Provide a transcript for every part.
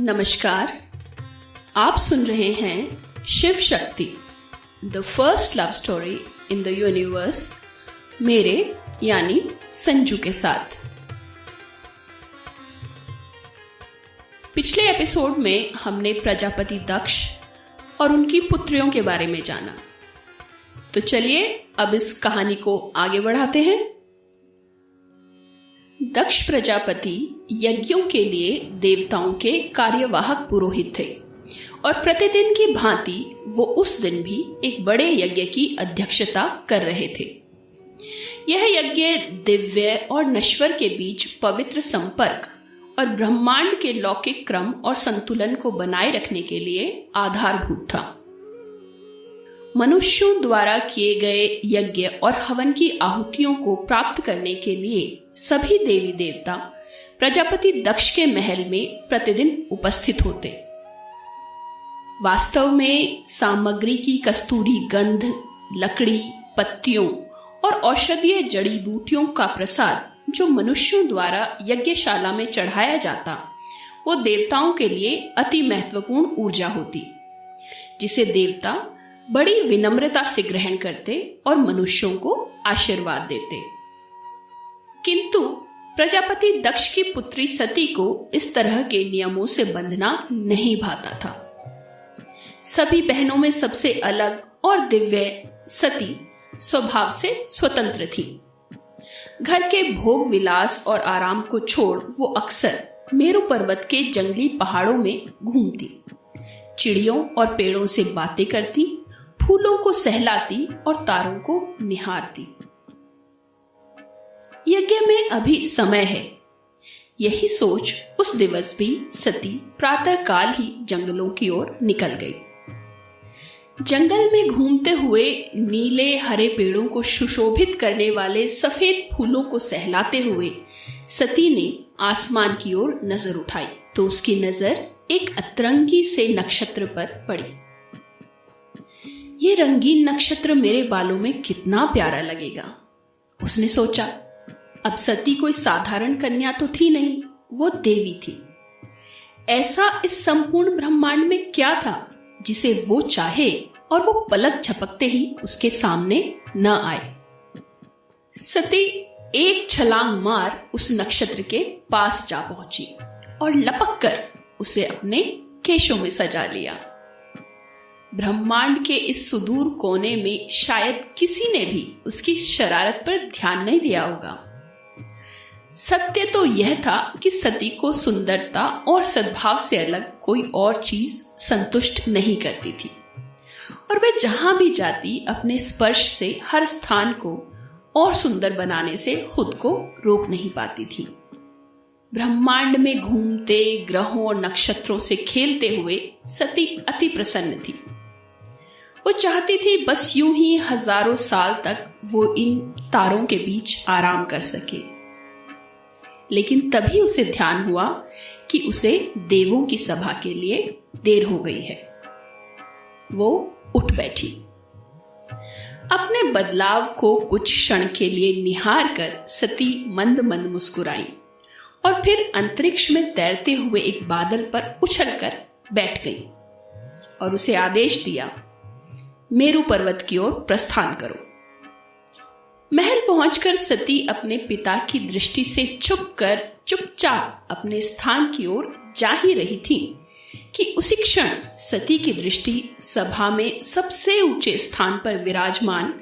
नमस्कार, आप सुन रहे हैं Shiv Shakti, the first love story in the universe, मेरे यानी संजू के साथ। पिछले एपिसोड में हमने प्रजापति दक्ष और उनकी पुत्रियों के बारे में जाना, तो चलिए अब इस कहानी को आगे बढ़ाते हैं। दक्ष प्रजापति यज्ञों के लिए देवताओं के कार्यवाहक पुरोहित थे और प्रतिदिन की भांति वो उस दिन भी एक बड़े यज्ञ की अध्यक्षता कर रहे थे। यह यज्ञ दिव्य और नश्वर के बीच पवित्र संपर्क और ब्रह्मांड के लौकिक क्रम और संतुलन को बनाए रखने के लिए आधारभूत था। मनुष्यों द्वारा किए गए यज्ञ और हवन की आहुतियों को प्राप्त करने के लिए सभी देवी देवता प्रजापति दक्ष के महल में प्रतिदिन उपस्थित होते। वास्तव में सामग्री की कस्तूरी गंध, लकड़ी, पत्तियों और औषधीय जड़ी बूटियों का प्रसाद जो मनुष्यों द्वारा यज्ञशाला में चढ़ाया जाता, वो देवताओं के लिए अति महत्वपूर्ण ऊर्जा होती, जिसे देवता बड़ी विनम्रता से ग्रहण करते और मनुष्यों को आशीर्वाद देते। किंतु प्रजापति दक्ष की पुत्री सती को इस तरह के नियमों से बंधना नहीं भाता था। सभी बहनों में सबसे अलग और दिव्य सती स्वभाव से स्वतंत्र थी। घर के भोग विलास और आराम को छोड़ वो अक्सर मेरु पर्वत के जंगली पहाड़ों में घूमती, चिड़ियों और पेड़ों से बातें करती, फूलों को सहलाती और तारों को निहारती। यज्ञ में अभी समय है, यही सोच उस दिवस भी सती प्रातः काल ही जंगलों की ओर निकल गई। जंगल में घूमते हुए नीले हरे पेड़ों को सुशोभित करने वाले सफेद फूलों को सहलाते हुए सती ने आसमान की ओर नजर उठाई तो उसकी नजर एक अतरंगी से नक्षत्र पर पड़ी। ये रंगीन नक्षत्र मेरे बालों में कितना प्यारा लगेगा, उसने सोचा। अब सती कोई साधारण कन्या तो थी नहीं, वो देवी थी। ऐसा इस संपूर्ण ब्रह्मांड में क्या था जिसे वो चाहे और वो पलक झपकते ही उसके सामने न आए। सती एक छलांग मार उस नक्षत्र के पास जा पहुंची और लपक कर उसे अपने केशों में सजा लिया। ब्रह्मांड के इस सुदूर कोने में शायद किसी ने भी उसकी शरारत पर ध्यान नहीं दिया होगा। सत्य तो यह था कि सती को सुंदरता और सद्भाव से अलग कोई और चीज संतुष्ट नहीं करती थी और वह जहां भी जाती अपने स्पर्श से हर स्थान को और सुंदर बनाने से खुद को रोक नहीं पाती थी। ब्रह्मांड में घूमते ग्रहों और नक्षत्रों से खेलते हुए सती अति प्रसन्न थी। वो चाहती थी बस यूं ही हजारों साल तक वो इन तारों के बीच आराम कर सके। लेकिन तभी उसे ध्यान हुआ कि उसे देवों की सभा के लिए देर हो गई है। वो उठ बैठी। अपने बदलाव को कुछ क्षण के लिए निहार कर सती मंद मंद मुस्कुराई और फिर अंतरिक्ष में तैरते हुए एक बादल पर उछलकर बैठ गई और उसे आदेश दिया, मेरु पर्वत की ओर प्रस्थान करो। महल पहुंचकर सती अपने पिता की दृष्टि से चुपचाप अपने स्थान की ओर जा ही रही थी कि उसी क्षण सती की दृष्टि सभा में सबसे ऊंचे स्थान पर विराजमान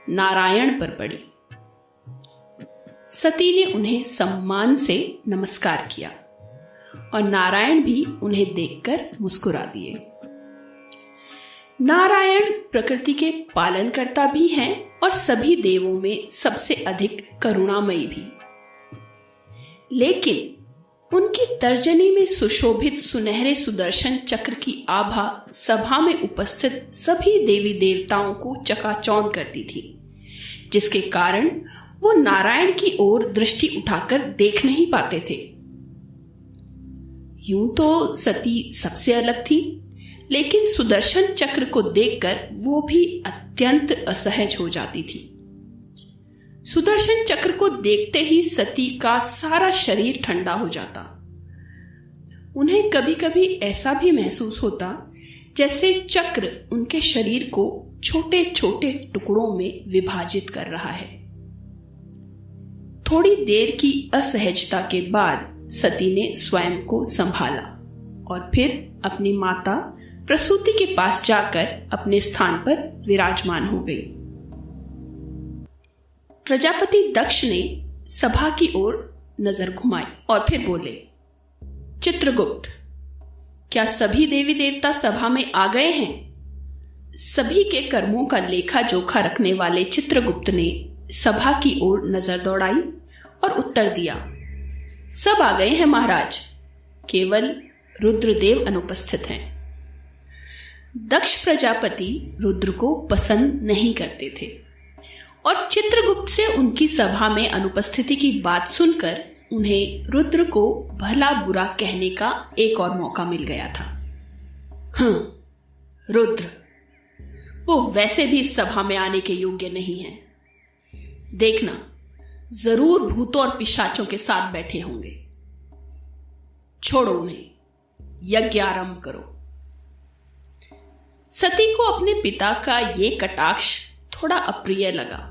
नारायण पर पड़ी। सती ने उन्हें सम्मान से नमस्कार किया और नारायण भी उन्हें देखकर मुस्कुरा दिए। नारायण प्रकृति के पालनकर्ता भी हैं और सभी देवों में सबसे अधिक करुणामयी भी। लेकिन उनकी तर्जनी में सुशोभित सुनहरे सुदर्शन चक्र की आभा सभा में उपस्थित सभी देवी देवताओं को चकाचौंध करती थी, जिसके कारण वो नारायण की ओर दृष्टि उठाकर देख नहीं पाते थे। यूं तो सती सबसे अलग थी, लेकिन सुदर्शन चक्र को देखकर वो भी अत्यंत असहज हो जाती थी। सुदर्शन चक्र को देखते ही सती का सारा शरीर ठंडा हो जाता। उन्हें कभी कभी ऐसा भी महसूस होता जैसे चक्र उनके शरीर को छोटे छोटे टुकड़ों में विभाजित कर रहा है। थोड़ी देर की असहजता के बाद सती ने स्वयं को संभाला और फिर अपनी माता प्रसूति के पास जाकर अपने स्थान पर विराजमान हो गई। प्रजापति दक्ष ने सभा की ओर नजर घुमाई और फिर बोले, चित्रगुप्त, क्या सभी देवी देवता सभा में आ गए हैं? सभी के कर्मों का लेखा जोखा रखने वाले चित्रगुप्त ने सभा की ओर नजर दौड़ाई और उत्तर दिया, सब आ गए हैं महाराज, केवल रुद्रदेव अनुपस्थित हैं। दक्ष प्रजापति रुद्र को पसंद नहीं करते थे और चित्रगुप्त से उनकी सभा में अनुपस्थिति की बात सुनकर उन्हें रुद्र को भला बुरा कहने का एक और मौका मिल गया था। रुद्र, वो वैसे भी इस सभा में आने के योग्य नहीं है। देखना, जरूर भूतों और पिशाचों के साथ बैठे होंगे। छोड़ो उन्हें, यज्ञ आरंभ करो। सती को अपने पिता का ये कटाक्ष थोड़ा अप्रिय लगा।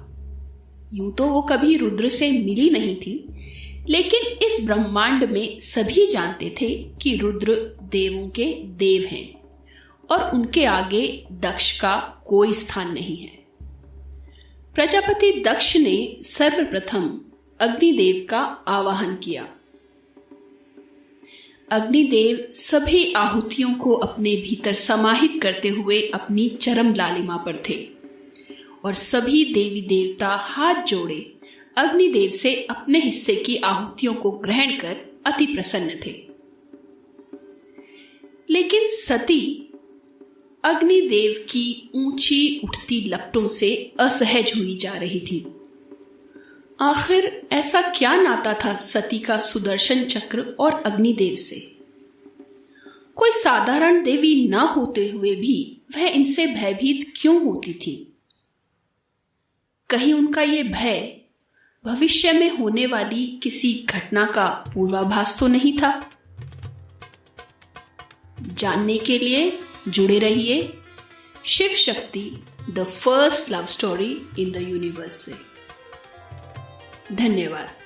यूं तो वो कभी रुद्र से मिली नहीं थी, लेकिन इस ब्रह्मांड में सभी जानते थे कि रुद्र देवों के देव हैं और उनके आगे दक्ष का कोई स्थान नहीं है। प्रजापति दक्ष ने सर्वप्रथम अग्निदेव का आवाहन किया। अग्निदेव सभी आहुतियों को अपने भीतर समाहित करते हुए अपनी चरम लालिमा पर थे और सभी देवी देवता हाथ जोड़े अग्निदेव से अपने हिस्से की आहुतियों को ग्रहण कर अति प्रसन्न थे। लेकिन सती अग्निदेव की ऊंची उठती लपटों से असहज हुई जा रही थी। आखिर ऐसा क्या नाता था सती का सुदर्शन चक्र और अग्निदेव से? कोई साधारण देवी न होते हुए भी वह इनसे भयभीत क्यों होती थी? कहीं उनका ये भय भविष्य में होने वाली किसी घटना का पूर्वाभास तो नहीं था? जानने के लिए जुड़े रहिए Shiv Shakti, the first love story in the universe से। धन्यवाद।